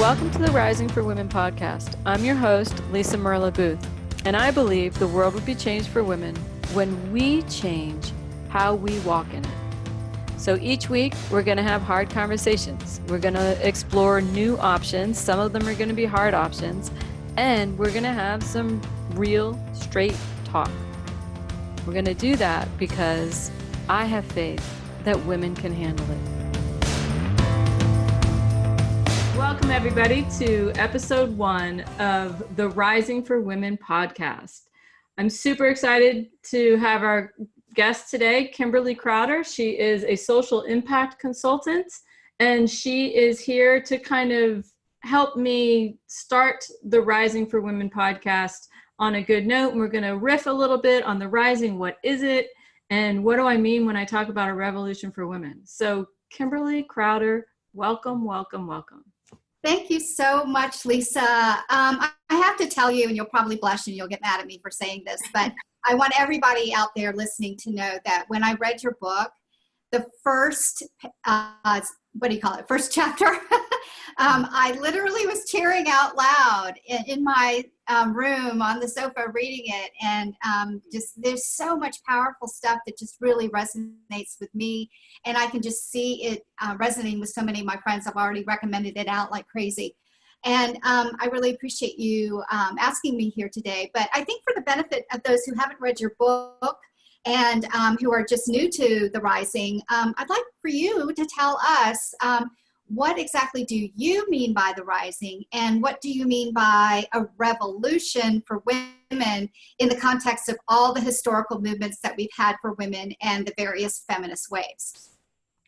Welcome to the Rising for Women podcast. I'm your host, Lisa Merlo-Booth, and I believe the world would be changed for women when we change how we walk in it. So each week, we're going to have hard conversations. We're going to explore new options. Some of them are going to be hard options, and we're going to have some real, straight talk. We're going to do that because I have faith that women can handle it. Welcome, everybody, to episode 1 of the Rising for Women podcast. I'm super excited to have our guest today, Kimberly Crowder. She is a social impact consultant, and she is here to kind of help me start the Rising for Women podcast on a good note. And we're going to riff a little bit on the rising. What is it? And what do I mean when I talk about a revolution for women? So Kimberly Crowder, welcome, welcome, welcome. Thank you so much, Lisa. I have to tell you, and you'll probably blush and you'll get mad at me for saying this, but I want everybody out there listening to know that when I read your book, the first, first chapter, I literally was cheering out loud in my room on the sofa reading it. And just there's so much powerful stuff that just really resonates with me. And I can just see it resonating with so many of my friends. I've already recommended it out like crazy. And I really appreciate you asking me here today. But I think for the benefit of those who haven't read your book and who are just new to the Rising, I'd like for you to tell us what exactly do you mean by the Rising, and what do you mean by a revolution for women in the context of all the historical movements that we've had for women and the various feminist waves?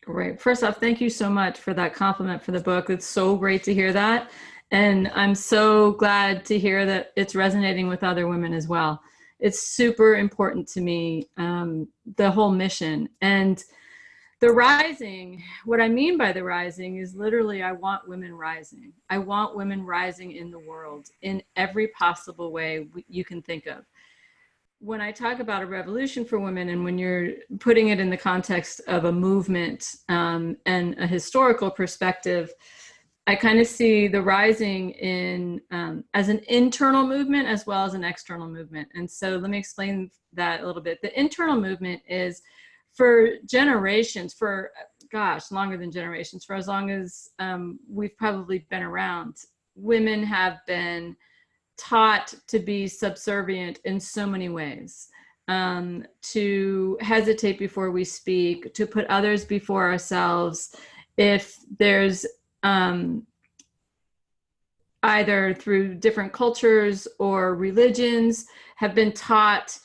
Great. First off, thank you so much for that compliment for the book. It's so great to hear that. And I'm so glad to hear that it's resonating with other women as well. It's super important to me, the whole mission. And the rising, what I mean by the rising is literally, I want women rising. I want women rising in the world in every possible way you can think of. When I talk about a revolution for women, and when you're putting it in the context of a movement and a historical perspective, I kind of see the rising in as an internal movement as well as an external movement. And so let me explain that a little bit. The internal movement is for generations, longer than generations, for as long as we've probably been around, women have been taught to be subservient in so many ways, to hesitate before we speak, to put others before ourselves. If there's either through different cultures or religions, have been taught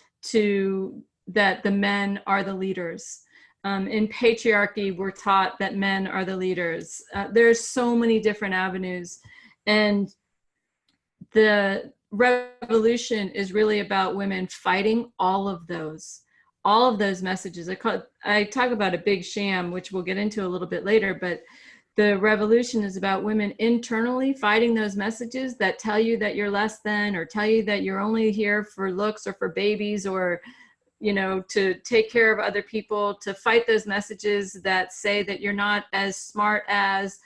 that the men are the leaders. In patriarchy, we're taught that men are the leaders. There's so many different avenues. And the revolution is really about women fighting all of those messages. I talk about a big sham, which we'll get into a little bit later, but the revolution is about women internally fighting those messages that tell you that you're less than, or tell you that you're only here for looks or for babies, or to take care of other people, to fight those messages that say that you're not as smart as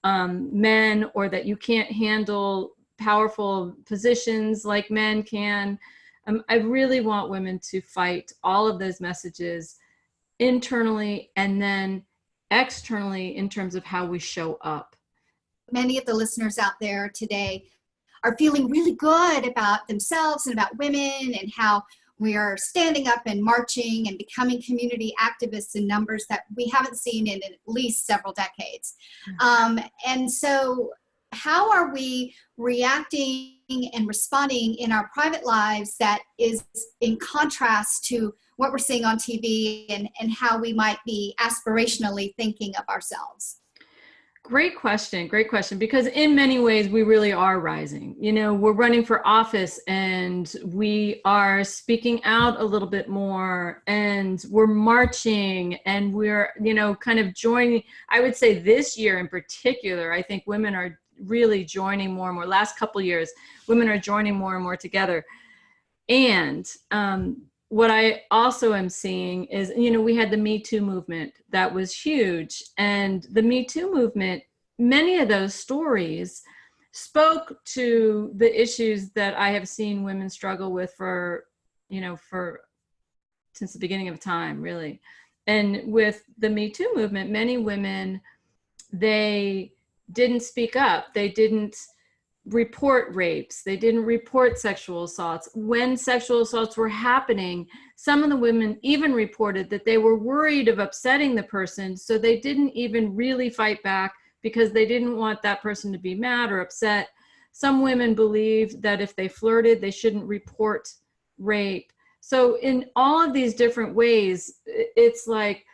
men, or that you can't handle powerful positions like men can. I really want women to fight all of those messages internally and then externally in terms of how we show up. Many of the listeners out there today are feeling really good about themselves and about women, and how we are standing up and marching and becoming community activists in numbers that we haven't seen in at least several decades. And so how are we reacting and responding in our private lives that is in contrast to what we're seeing on TV, and how we might be aspirationally thinking of ourselves? Great question, because in many ways we really are rising. We're running for office and we are speaking out a little bit more, and we're marching, and we're, kind of joining. I would say this year in particular, I think women are really joining more and more. Last couple of years, women are joining more and more together. And what I also am seeing is, we had the Me Too movement that was huge. And the Me Too movement, many of those stories spoke to the issues that I have seen women struggle with for, for since the beginning of time, really. And with the Me Too movement, many women, they didn't speak up. They didn't report rapes. They didn't report sexual assaults. When sexual assaults were happening, some of the women even reported that they were worried of upsetting the person, so they didn't even really fight back because they didn't want that person to be mad or upset. Some women believed that if they flirted, they shouldn't report rape. So in all of these different ways, it's like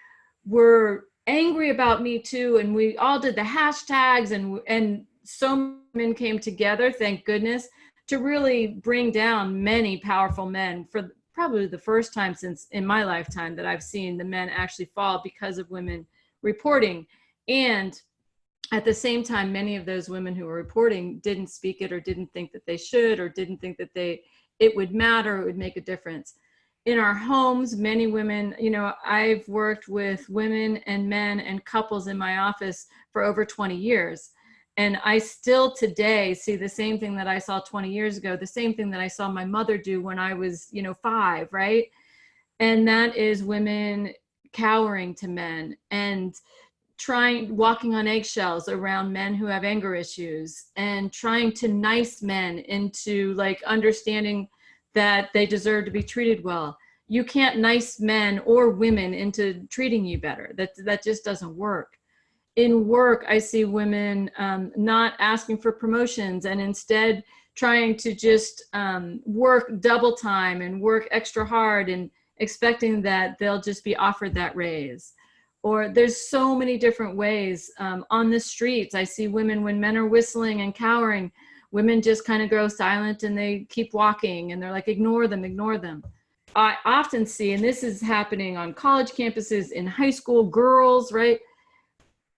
we're angry about Me Too, and we all did the hashtags, and so many men came together, thank goodness, to really bring down many powerful men for probably the first time since in my lifetime that I've seen the men actually fall because of women reporting. And at the same time, many of those women who were reporting didn't speak it, or didn't think that they should, or didn't think that it would matter, it would make a difference. In our homes, many women, I've worked with women and men and couples in my office for over 20 years. And I still today see the same thing that I saw 20 years ago, the same thing that I saw my mother do when I was, 5, right? And that is women cowering to men and walking on eggshells around men who have anger issues, and trying to nice men into like understanding that they deserve to be treated well. You can't nice men or women into treating you better. That just doesn't work. In work, I see women not asking for promotions, and instead trying to just work double time and work extra hard, and expecting that they'll just be offered that raise. Or there's so many different ways. On the streets, I see women, when men are whistling and cowering, women just kind of grow silent and they keep walking, and they're like, ignore them, ignore them. I often see, and this is happening on college campuses, in high school, girls, right?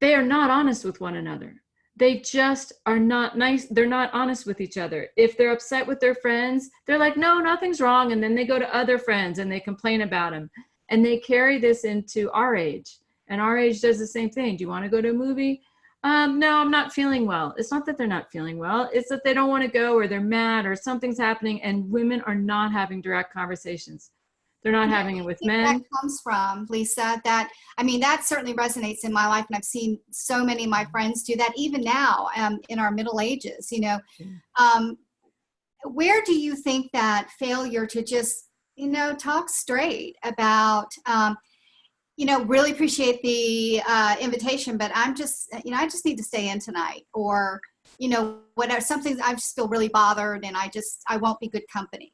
They are not honest with one another. They just are not nice. They're not honest with each other. If they're upset with their friends, they're like, no, nothing's wrong. And then they go to other friends and they complain about them. And they carry this into our age. And our age does the same thing. Do you want to go to a movie? No, I'm not feeling well. It's not that they're not feeling well. It's that they don't want to go, or they're mad, or something's happening. And women are not having direct conversations. They're not having it with men. That comes from, Lisa, that certainly resonates in my life. And I've seen so many of my friends do that even now in our middle ages, where do you think that failure to just, talk straight about, really appreciate the invitation, but I just need to stay in tonight, or, whatever, something, I just feel really bothered and I won't be good company.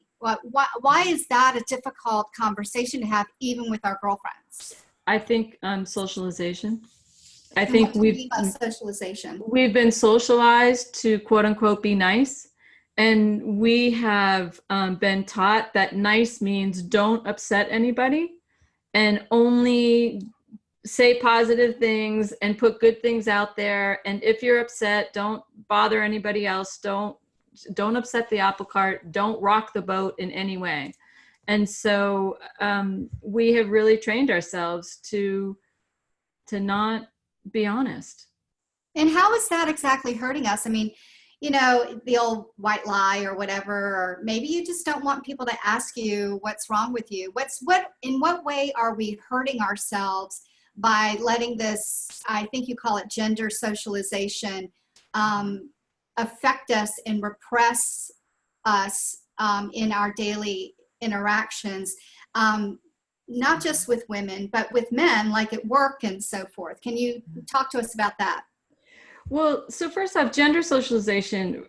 Why is that a difficult conversation to have even with our girlfriends? I think socialization. I think socialization. We've been socialized to quote unquote be nice. And we have been taught that nice means don't upset anybody, and only say positive things and put good things out there. And if you're upset, don't bother anybody else. Don't upset the apple cart. Don't rock the boat in any way. And so we have really trained ourselves to not be honest. And how is that exactly hurting us? The old white lie or whatever, or maybe you just don't want people to ask you what's wrong with you. In what way are we hurting ourselves by letting this, I think you call it gender socialization, affect us and repress us in our daily interactions, not just with women, but with men, like at work and so forth? Can you talk to us about that? Well, so first off, gender socialization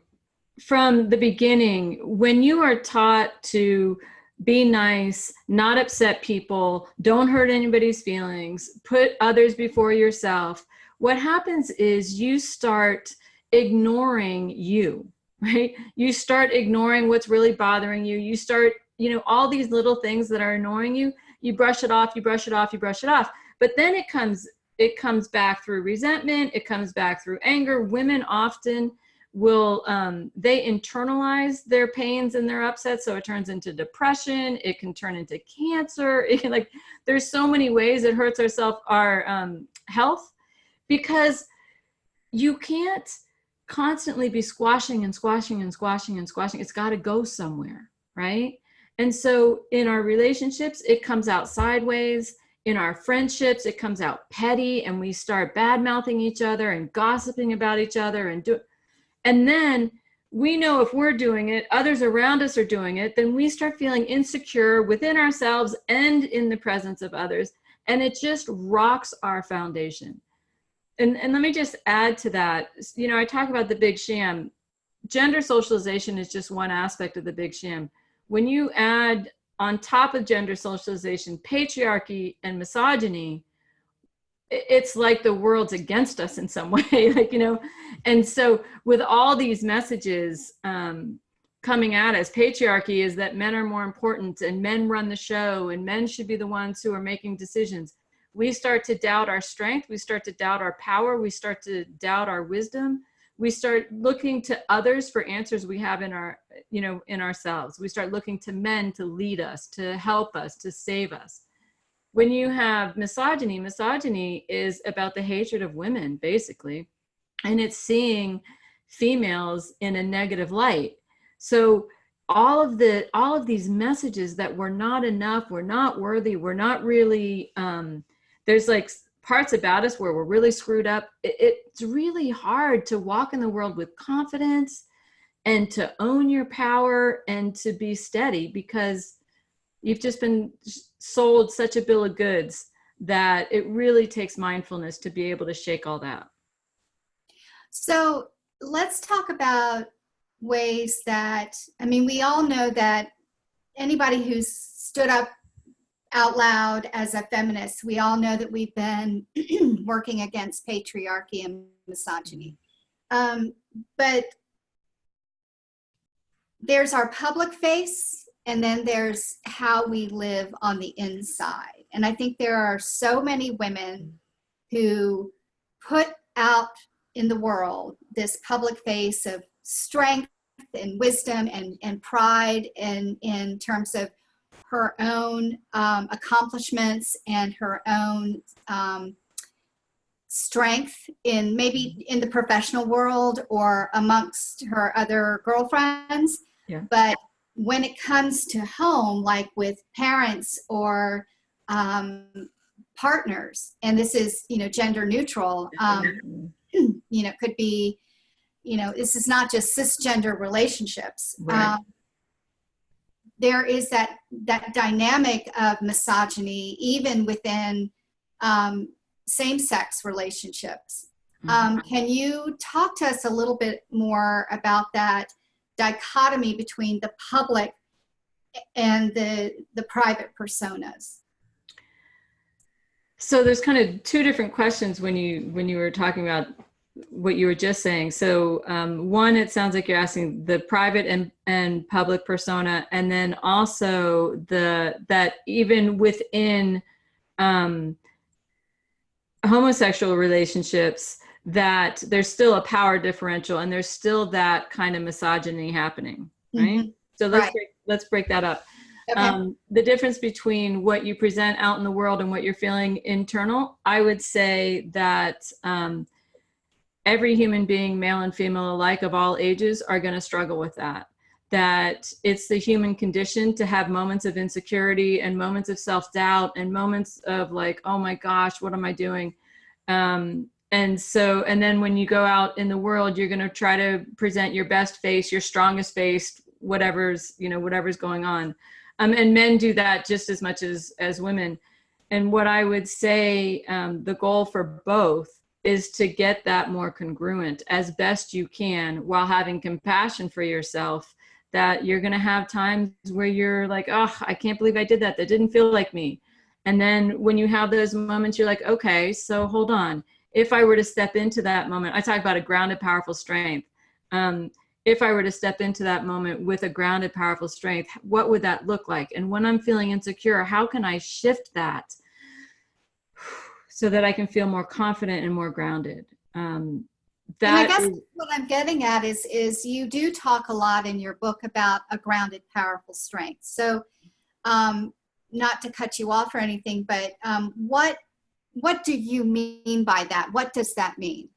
from the beginning, when you are taught to be nice, not upset people, don't hurt anybody's feelings, put others before yourself, what happens is you start ignoring you, right? You start ignoring what's really bothering you. You start, all these little things that are annoying you, you brush it off, you brush it off, you brush it off. But then it comes back through resentment. It comes back through anger. Women often will, they internalize their pains and their upsets. So it turns into depression. It can turn into cancer. There's so many ways it hurts our health, because you can't constantly be squashing and squashing and squashing and squashing. It's got to go somewhere, right? And so in our relationships, it comes out sideways. In our friendships, it comes out petty, and we start bad mouthing each other and gossiping about each other and then we know if we're doing it, others around us are doing it, then we start feeling insecure within ourselves and in the presence of others. And it just rocks our foundation. And let me just add to that. You know, I talk about the big sham. Gender socialization is just one aspect of the big sham. When you add on top of gender socialization, patriarchy and misogyny, it's like the world's against us in some way, like, you know. And so with all these messages coming at us, patriarchy is that men are more important and men run the show and men should be the ones who are making decisions. We start to doubt our strength. We start to doubt our power. We start to doubt our wisdom. We start looking to others for answers we have in our, you know, in ourselves. We start looking to men to lead us, to help us, to save us. When you have misogyny, misogyny is about the hatred of women, basically, and it's seeing females in a negative light. So all of these messages that we're not enough, we're not worthy, we're not really, there's like parts about us where we're really screwed up. It's really hard to walk in the world with confidence and to own your power and to be steady, because you've just been sold such a bill of goods that it really takes mindfulness to be able to shake all that. So let's talk about ways that, I mean, we all know that anybody who's stood up out loud as a feminist, we all know that we've been working against patriarchy and misogyny. But there's our public face, and then there's how we live on the inside. And I think there are so many women who put out in the world this public face of strength and wisdom and pride in terms of her own accomplishments and her own strength in maybe in the professional world or amongst her other girlfriends. Yeah. But when it comes to home, like with parents or partners, and this is, you know, gender neutral, you know, could be, you know, this is not just cisgender relationships. Right. There is that dynamic of misogyny even within same-sex relationships. Can you talk to us a little bit more about that dichotomy between the public and the private personas? So there's kind of two different questions when you were talking about what you were just saying. So one, it sounds like you're asking the private and public persona, and then also that even within homosexual relationships, that there's still a power differential and there's still that kind of misogyny happening, right? Mm-hmm. So let's break that up. Okay. The difference between what you present out in the world and what you're feeling internal, I would say that every human being, male and female alike, of all ages, are going to struggle with that. That it's the human condition to have moments of insecurity and moments of self-doubt and moments of like, oh my gosh, what am I doing? And then when you go out in the world, you're going to try to present your best face, your strongest face, whatever's going on. And men do that just as much as women. And what I would say, the goal for both is to get that more congruent as best you can, while having compassion for yourself, that you're going to have times where you're like, oh, I can't believe I did that. That didn't feel like me. And then when you have those moments, you're like, okay, so hold on. If I were to step into that moment, I talk about a grounded, powerful strength. If I were to step into that moment with a grounded, powerful strength, what would that look like? And when I'm feeling insecure, how can I shift that so that I can feel more confident and more grounded? And I guess what I'm getting at is you do talk a lot in your book about a grounded, powerful strength. So not to cut you off or anything, but what do you mean by that? What does that mean?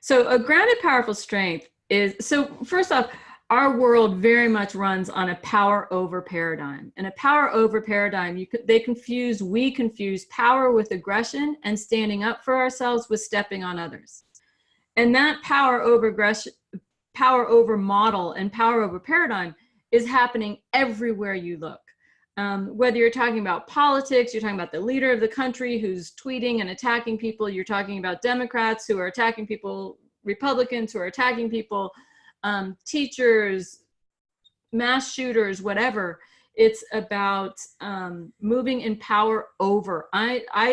So a grounded, powerful strength is, so first off, our world very much runs on a power over paradigm. And a power over paradigm, we confuse power with aggression and standing up for ourselves with stepping on others. And that power over aggression, power over model and power over paradigm is happening everywhere you look. Whether you're talking about politics, you're talking about the leader of the country who's tweeting and attacking people, you're talking about Democrats who are attacking people, Republicans who are attacking people, teachers, mass shooters, whatever. It's about moving in power over.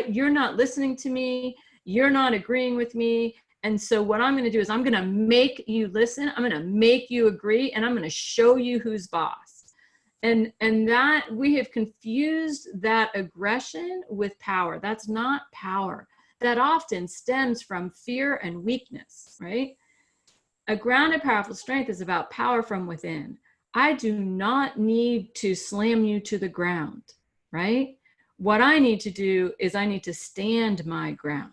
You're not listening to me. You're not agreeing with me. And so what I'm going to do is I'm going to make you listen. I'm going to make you agree, and I'm going to show you who's boss. And that we have confused that aggression with power. That's not power. That often stems from fear and weakness, right? A grounded, powerful strength is about power from within. I do not need to slam you to the ground, right? What I need to do is I need to stand my ground,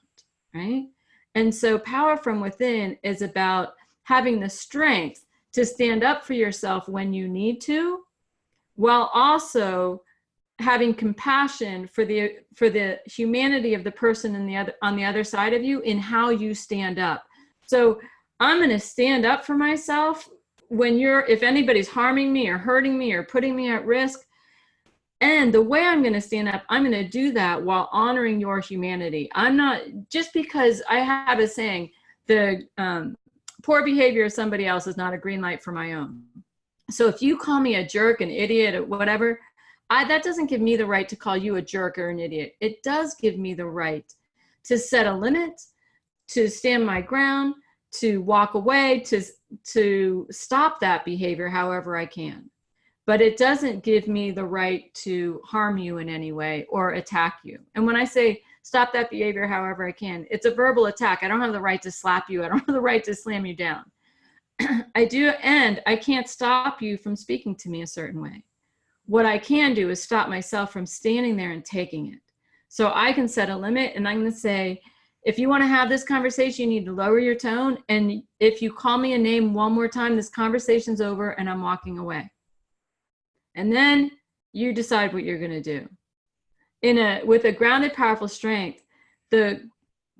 right? And so power from within is about having the strength to stand up for yourself when you need to, while also having compassion for the humanity of the person on the other side of you in how you stand up. So I'm going to stand up for myself if anybody's harming me or hurting me or putting me at risk. And the way I'm going to stand up, I'm going to do that while honoring your humanity. I'm not, just because I have a saying, the poor behavior of somebody else is not a green light for my own. So if you call me a jerk, an idiot, or whatever, that doesn't give me the right to call you a jerk or an idiot. It does give me the right to set a limit, to stand my ground, to walk away, to stop that behavior however I can. But it doesn't give me the right to harm you in any way or attack you. And when I say stop that behavior however I can, it's a verbal attack. I don't have the right to slap you. I don't have the right to slam you down. I do, and I can't stop you from speaking to me a certain way. What I can do is stop myself from standing there and taking it. So I can set a limit, and I'm going to say, if you want to have this conversation, you need to lower your tone. And if you call me a name one more time, this conversation's over and I'm walking away. And then you decide what you're going to do. With a grounded, powerful strength, the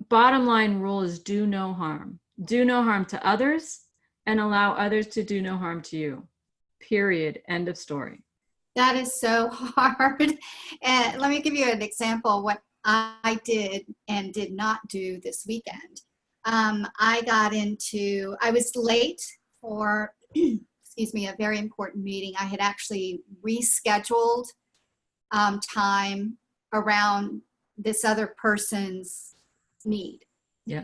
bottom line rule is do no harm. Do no harm to others, and allow others to do no harm to you. Period. End of story. That is so hard. And let me give you an example of what I did and did not do this weekend. I was late for, excuse me, a very important meeting. I had actually rescheduled time around this other person's need. Yeah.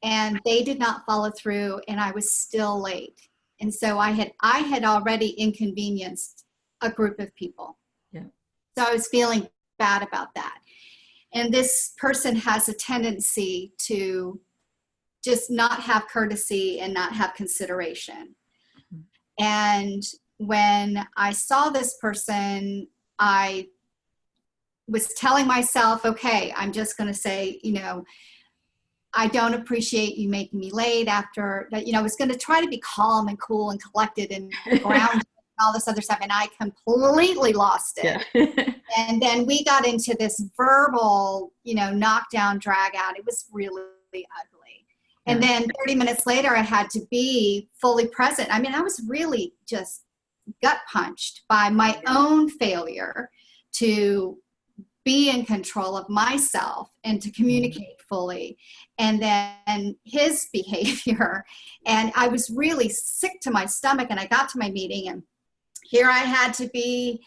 And they did not follow through, and I was still late. And so I had already inconvenienced a group of people. Yeah. So I was feeling bad about that. And this person has a tendency to just not have courtesy and not have consideration. Mm-hmm. And when I saw this person, I was telling myself, okay, I'm just going to say, I don't appreciate you making me late after that. I was going to try to be calm and cool and collected and grounded and all this other stuff. And I completely lost it. Yeah. And then we got into this verbal, knockdown, drag out. It was really ugly. Yeah. And then 30 minutes later, I had to be fully present. I mean, I was really just gut punched by my own failure to be in control of myself and to communicate fully, and then his behavior. And I was really sick to my stomach, and I got to my meeting, and here I had to be,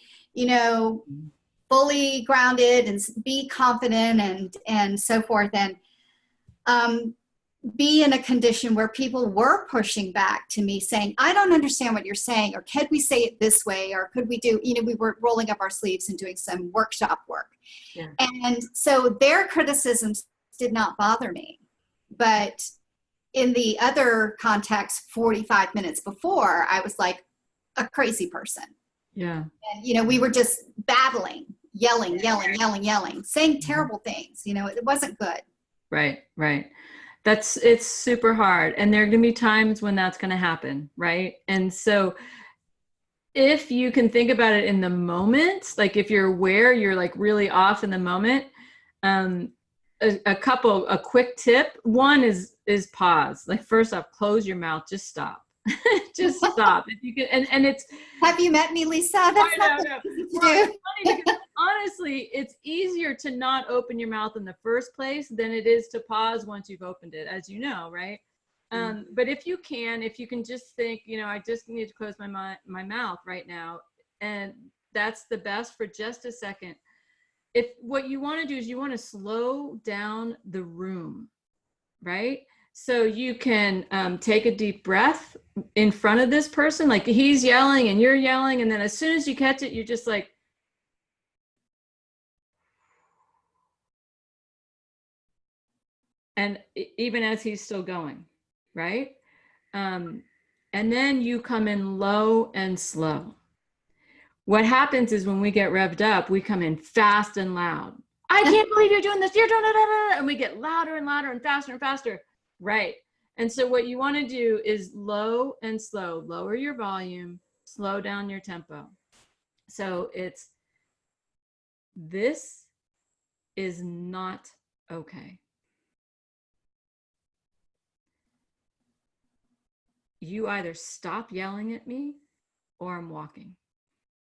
fully grounded and be confident and so forth. And be in a condition where people were pushing back to me saying, I don't understand what you're saying, or could we say it this way, or could we do, we were rolling up our sleeves and doing some workshop work. Yeah. And so their criticisms did not bother me. But in the other context, 45 minutes before, I was like a crazy person. Yeah. And, we were just battling, yelling, saying terrible things. It wasn't good. Right. It's super hard. And there are going to be times when that's going to happen. Right. And so if you can think about it in the moment, like if you're aware, you're like really off in the moment. Um, a quick tip. One is pause. Like first off, close your mouth, just stop. Just stop. If you can, and it's, Have you met me, Lisa? That's not no. easy to Well, do. it's funny because honestly, it's easier to not open your mouth in the first place than it is to pause once you've opened it, as you know, right? But if you can just think, I just need to close my mouth right now, and that's the best for just a second. If what you want to do is you want to slow down the room, right? So you can take a deep breath in front of this person, like he's yelling and you're yelling, and then as soon as you catch it, you're just like, and even as he's still going, right? And then you come in low and slow. What happens is when we get revved up, we come in fast and loud. I can't believe you're doing this. You're doing it. And we get louder and louder and faster. Right. And so what you want to do is low and slow, lower your volume, slow down your tempo. So it's, this is not okay. You either stop yelling at me or I'm walking.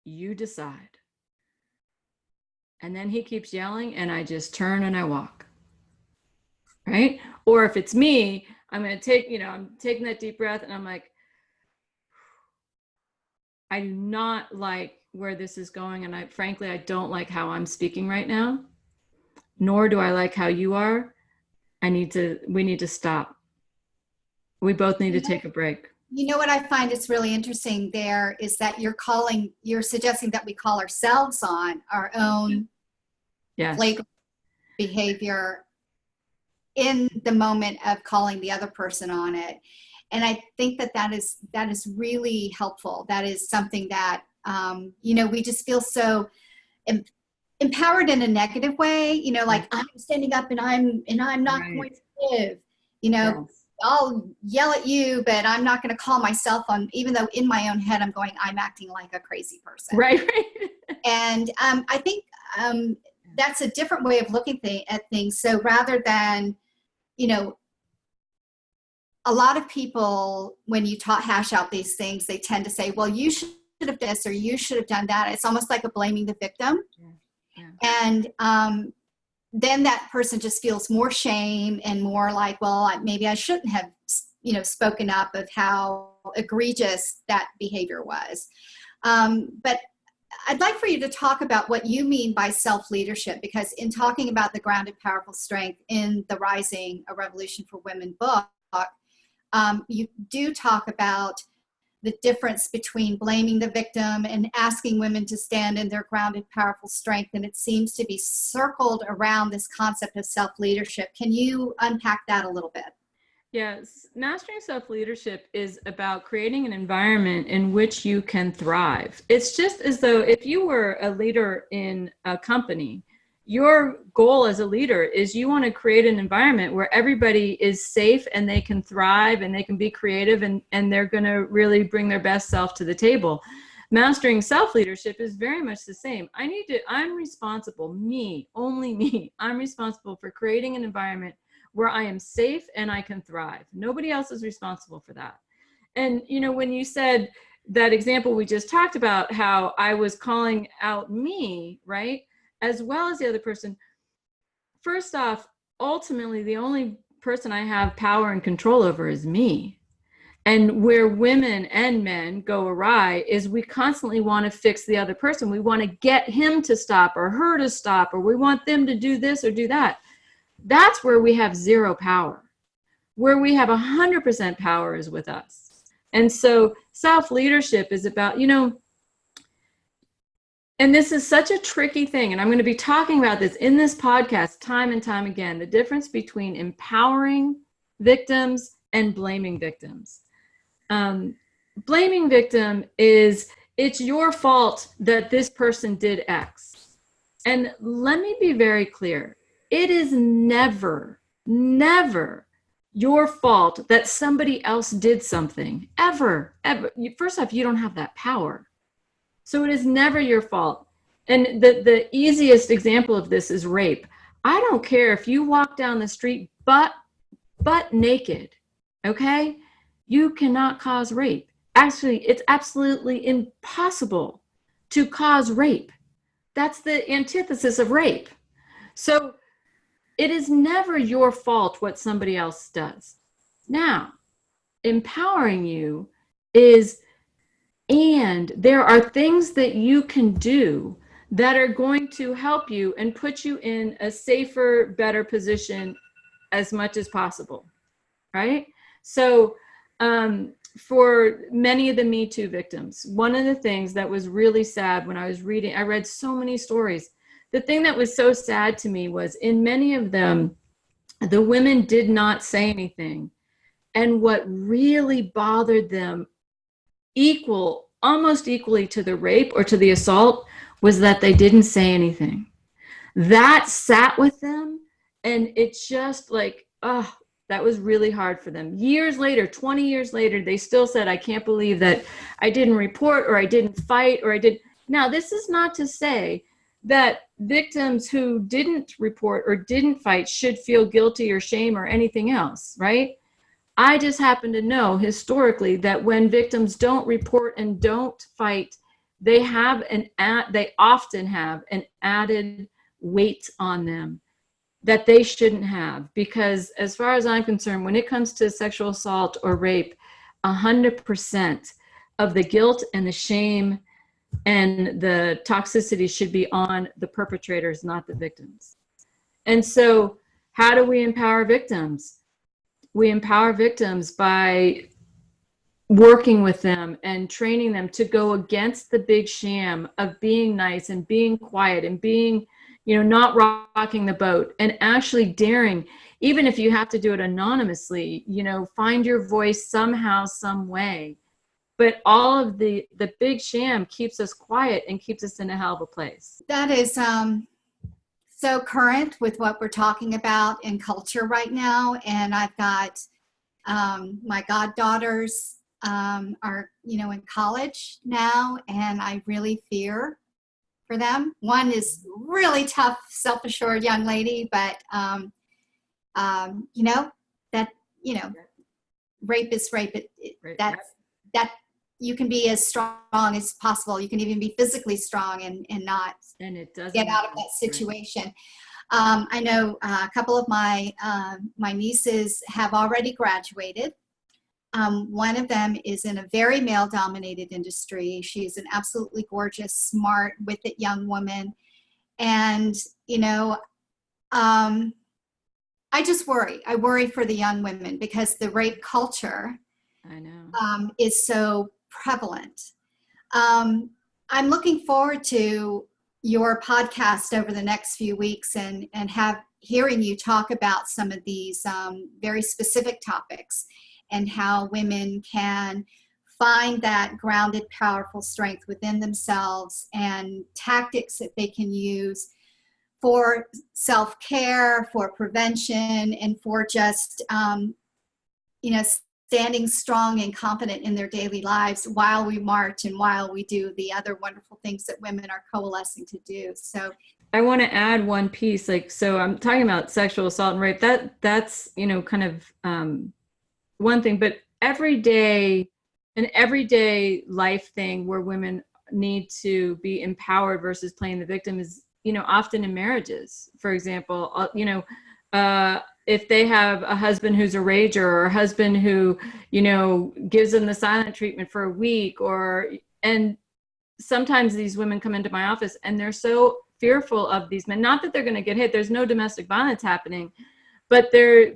You decide. And then he keeps yelling and I just turn and I walk. Right? Or if it's me, I'm going to take, I'm taking that deep breath and I'm like, I do not like where this is going. And frankly, I don't like how I'm speaking right now, nor do I like how you are. We need to stop. We both need to take a break. You know what I find is really interesting there is that you're suggesting that we call ourselves on our own flagrant behavior in the moment of calling the other person on it. And I think that is really helpful. That is something that, we just feel so empowered in a negative way, like I'm standing up and I'm not going to give, Yes. I'll yell at you, but I'm not going to call myself on, even though in my own head I'm going, I'm acting like a crazy person. Right. And I think that's a different way of looking at things. So rather than, a lot of people, when you hash out these things, they tend to say, well, you should have done this or you should have done that. It's almost like a blaming the victim. Yeah. And then that person just feels more shame and more like, well, maybe I shouldn't have, spoken up of how egregious that behavior was. But I'd like for you to talk about what you mean by self-leadership, because in talking about the Grounded Powerful Strength in the Rising, A Revolution for Women book, you do talk about the difference between blaming the victim and asking women to stand in their grounded, powerful strength. And it seems to be circled around this concept of self-leadership. Can you unpack that a little bit? Yes. Mastering self-leadership is about creating an environment in which you can thrive. It's just as though if you were a leader in a company, your goal as a leader is you want to create an environment where everybody is safe and they can thrive and they can be creative and they're going to really bring their best self to the table. Mastering self-leadership is very much the same. I'm responsible, only me. I'm responsible for creating an environment where I am safe and I can thrive. Nobody else is responsible for that. And, when you said that example we just talked about, how I was calling out me, right? As well as the other person. First off, ultimately, the only person I have power and control over is me. And where women and men go awry is we constantly want to fix the other person. We want to get him to stop or her to stop, or we want them to do this or do that. That's where we have zero power. Where we have 100% power is with us. And so self-leadership is about, and this is such a tricky thing, and I'm going to be talking about this in this podcast time and time again, the difference between empowering victims and blaming victims. Blaming victim is, it's your fault that this person did X. And let me be very clear. It is never your fault that somebody else did something, ever. First off, you don't have that power. So it is never your fault. And the easiest example of this is rape. I don't care if you walk down the street butt naked, okay? You cannot cause rape. Actually, it's absolutely impossible to cause rape. That's the antithesis of rape. So it is never your fault what somebody else does. Now, empowering you is, and there are things that you can do that are going to help you and put you in a safer, better position as much as possible, right? So for many of the Me Too victims, one of the things that was really sad when I was reading, I read so many stories. The thing that was so sad to me was in many of them, the women did not say anything. And what really bothered them almost equally to the rape or to the assault was that they didn't say anything. That sat with them, and it's just like, oh, that was really hard for them. Years later, 20 years later, they still said, I can't believe that I didn't report or I didn't fight or I did. Now, this is not to say that victims who didn't report or didn't fight should feel guilty or shame or anything else, right? I just happen to know historically that when victims don't report and don't fight, they often have an added weight on them that they shouldn't have. Because as far as I'm concerned, when it comes to sexual assault or rape, 100% of the guilt and the shame and the toxicity should be on the perpetrators, not the victims. And so how do we empower victims? We empower victims by working with them and training them to go against the big sham of being nice and being quiet and being, not rocking the boat, and actually daring, even if you have to do it anonymously, find your voice somehow, some way. But all of the big sham keeps us quiet and keeps us in a hell of a place. That is so current with what we're talking about in culture right now. And I've got my goddaughters are, in college now, and I really fear for them. One is really tough, self-assured young lady, but rape is rape. That you can be as strong as possible. You can even be physically strong and not it doesn't get out of that situation. Right. I know a couple of my nieces have already graduated. One of them is in a very male-dominated industry. She's an absolutely gorgeous, smart, with-it young woman. And, I just worry. I worry for the young women because the rape culture, I know, is so prevalent. I'm looking forward to your podcast over the next few weeks and hearing you talk about some of these very specific topics and how women can find that grounded, powerful strength within themselves and tactics that they can use for self-care, for prevention, and for just, standing strong and confident in their daily lives while we march and while we do the other wonderful things that women are coalescing to do. So I want to add one piece, so I'm talking about sexual assault and rape. That's kind of one thing, but an everyday life thing where women need to be empowered versus playing the victim is, often in marriages. For example, if they have a husband who's a rager or a husband who, gives them the silent treatment for a week, and sometimes these women come into my office and they're so fearful of these men, not that they're going to get hit. There's no domestic violence happening, but they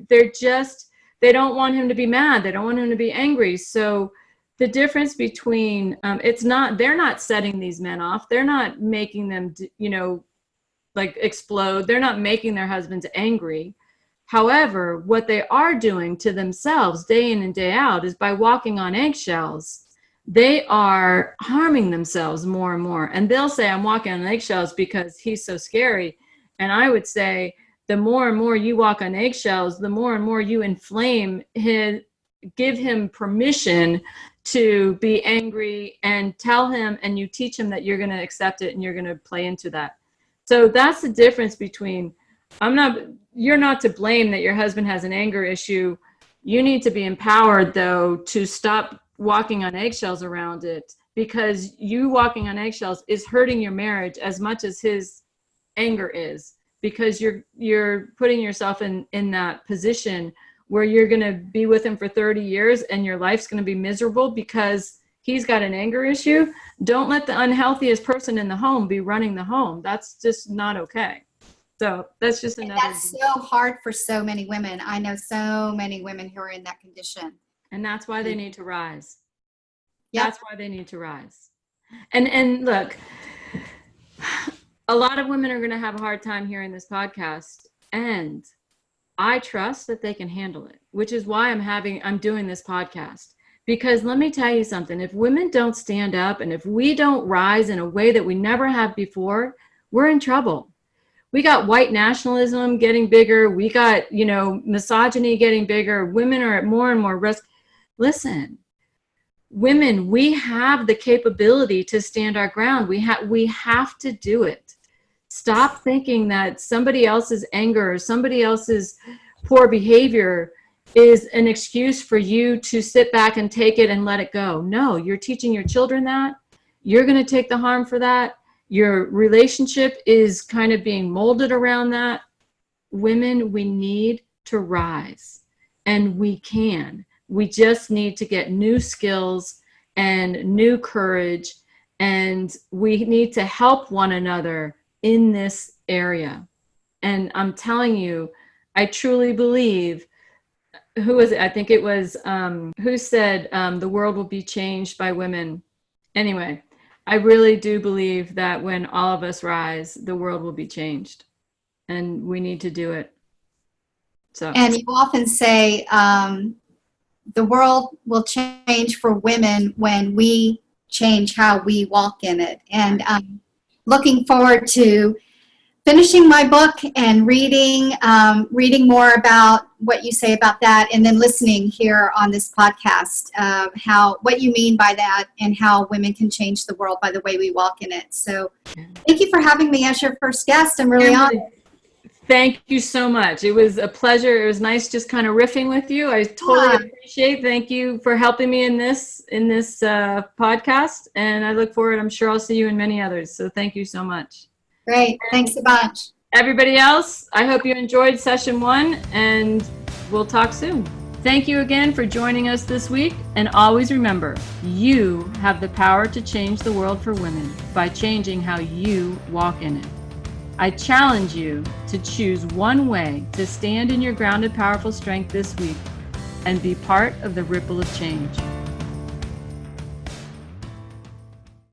don't want him to be mad. They don't want him to be angry. So the difference between, they're not setting these men off. They're not making them, explode. They're not making their husbands angry. However, what they are doing to themselves day in and day out is by walking on eggshells, they are harming themselves more and more. And they'll say, I'm walking on eggshells because he's so scary. And I would say, the more and more you walk on eggshells, the more and more you inflame his, give him permission to be angry, and tell him, and you teach him that you're going to accept it and you're going to play into that. So that's the difference between, you're not to blame that your husband has an anger issue. You need to be empowered, though, to stop walking on eggshells around it, because you walking on eggshells is hurting your marriage as much as his anger is, because you're putting yourself in that position where you're going to be with him for 30 years and your life's going to be miserable because he's got an anger issue. Don't let the unhealthiest person in the home be running the home. That's just not okay. So that's just another. And that's so hard for so many women. I know so many women who are in that condition. And that's why they need to rise. Yep. That's why they need to rise. And look, a lot of women are going to have a hard time hearing this podcast, and I trust that they can handle it, which is why I'm doing this podcast. Because let me tell you something, if women don't stand up and if we don't rise in a way that we never have before, we're in trouble. We got white nationalism getting bigger. We got, misogyny getting bigger. Women are at more and more risk. Listen, women, we have the capability to stand our ground. We have to do it. Stop thinking that somebody else's anger or somebody else's poor behavior is an excuse for you to sit back and take it and let it go. No, you're teaching your children that. You're going to take the harm for that. Your relationship is kind of being molded around that. Women, we need to rise, and we can. We just need to get new skills and new courage, and we need to help one another in this area. And I'm telling you, I truly believe, who was it? I think it was, who said the world will be changed by women. Anyway, I really do believe that when all of us rise, the world will be changed, and we need to do it. So. And you often say the world will change for women when we change how we walk in it. And looking forward to finishing my book and reading more about what you say about that, and then listening here on this podcast, what you mean by that and how women can change the world by the way we walk in it. So thank you for having me as your first guest. I'm really honored. Thank you so much. It was a pleasure. It was nice just kind of riffing with you. I totally appreciate. Thank you for helping me in this podcast, and I look forward. I'm sure I'll see you in many others. So thank you so much. Great. Thanks a bunch. Everybody else, I hope you enjoyed session 1, and we'll talk soon. Thank you again for joining us this week, and always remember, you have the power to change the world for women by changing how you walk in it. I challenge you to choose one way to stand in your grounded, powerful strength this week and be part of the ripple of change.